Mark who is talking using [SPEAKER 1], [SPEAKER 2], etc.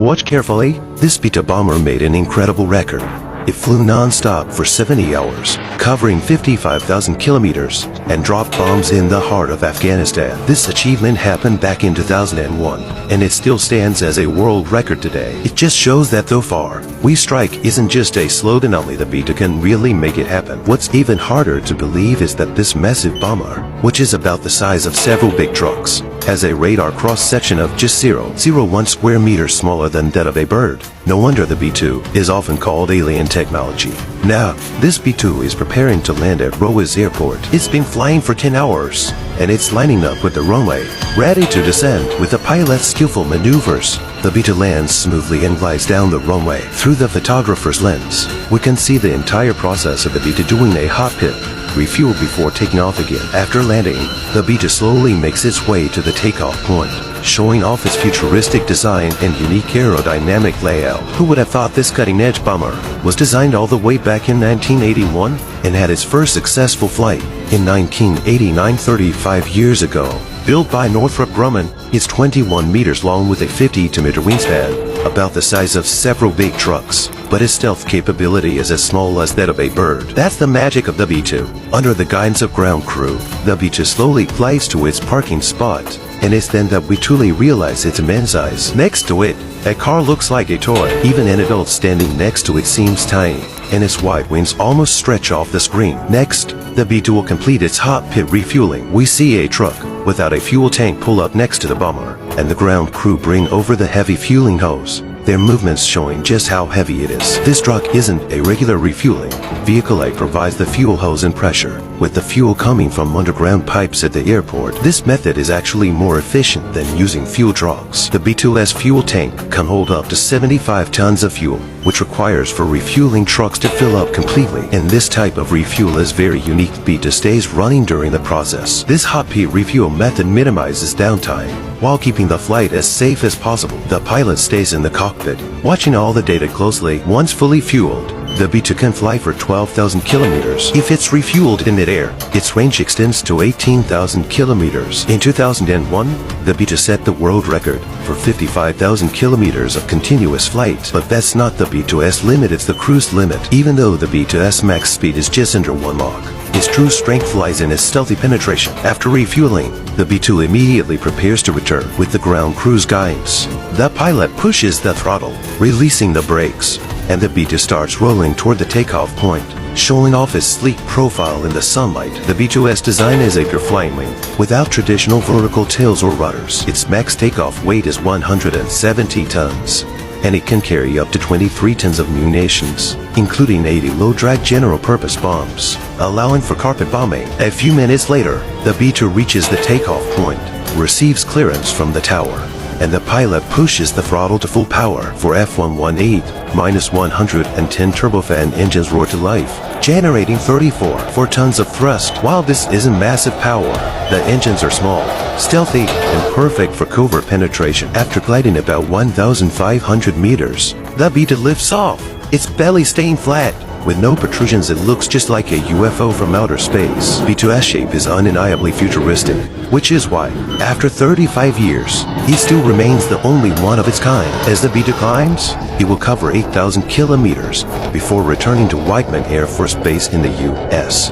[SPEAKER 1] Watch carefully, this B-2 bomber made an incredible record. It flew non-stop for 70 hours, covering 55,000 kilometers, and dropped bombs in the heart of Afghanistan. This achievement happened back in 2001, and it still stands as a world record today. It just shows that though far, we strike isn't just a slogan, only the B-2 can really make it happen. What's even harder to believe is that this massive bomber, which is about the size of several big trucks, has a radar cross-section of just 0.01 square meters smaller than that of a bird. No wonder the B-2 is often called alien technology. Now, this B-2 is preparing to land at Roas Airport. It's been flying for 10 hours, and it's lining up with the runway, ready to descend. With the pilot's skillful maneuvers, the B-2 lands smoothly and glides down the runway. Through the photographer's lens, we can see the entire process of the B-2 doing a hot pit refuel before taking off again. After landing, the B-2 slowly makes its way to the takeoff point, showing off its futuristic design and unique aerodynamic layout. Who would have thought this cutting-edge bomber was designed all the way back in 1981 and had its first successful flight in 1989, 35 years ago. Built by Northrop Grumman, it's 21 meters long with a 52-meter wingspan, about the size of several big trucks, but its stealth capability is as small as that of a bird. That's the magic of the B-2. Under the guidance of ground crew, the B-2 slowly glides to its parking spot, and it's then that we truly realize its immense size. Next to it, a car looks like a toy. Even an adult standing next to it seems tiny, and its wide wings almost stretch off the screen. Next, the B-2 will complete its hot pit refueling. We see a truck without a fuel tank pull up next to the bomber, and the ground crew bring over the heavy fueling hose, their movements showing just how heavy it is. This truck isn't a regular refueling vehicle. It provides the fuel hose and pressure, with the fuel coming from underground pipes at the airport. This method is actually more efficient than using fuel trucks. The B-2's fuel tank can hold up to 75 tons of fuel, which requires for refueling trucks to fill up completely. And this type of refuel is very unique. B-2 stays running during the process. This hot pit refuel method minimizes downtime, while keeping the flight as safe as possible. The pilot stays in the cockpit, watching all the data closely. Once fully fueled, the B-2 can fly for 12,000 kilometers. If it's refueled in midair, its range extends to 18,000 kilometers. In 2001, the B-2 set the world record for 55,000 kilometers of continuous flight. But that's not the B-2's limit, it's the cruise limit. Even though the B-2's max speed is just under 1 Mach, its true strength lies in its stealthy penetration. After refueling, the B-2 immediately prepares to return. With the ground crew's guidance, the pilot pushes the throttle, releasing the brakes, and the B-2 starts rolling toward the takeoff point, showing off its sleek profile in the sunlight. The B-2's design is a pure flying wing, without traditional vertical tails or rudders. Its max takeoff weight is 170 tons, and it can carry up to 23 tons of munitions, including 80 low-drag general-purpose bombs, allowing for carpet bombing. A few minutes later, the B-2 reaches the takeoff point, receives clearance from the tower, and the pilot pushes the throttle to full power. For F118, -110 turbofan engines roar to life, generating 34 tons of thrust. While this isn't massive power, the engines are small, stealthy, and perfect for covert penetration. After gliding about 1,500 meters, the B-2 lifts off, its belly staying flat. With no protrusions, it looks just like a UFO from outer space. B-2's shape is undeniably futuristic, which is why, after 35 years, he still remains the only one of its kind. As the B-2 climbs, it will cover 8,000 kilometers before returning to Whiteman Air Force Base in the U.S.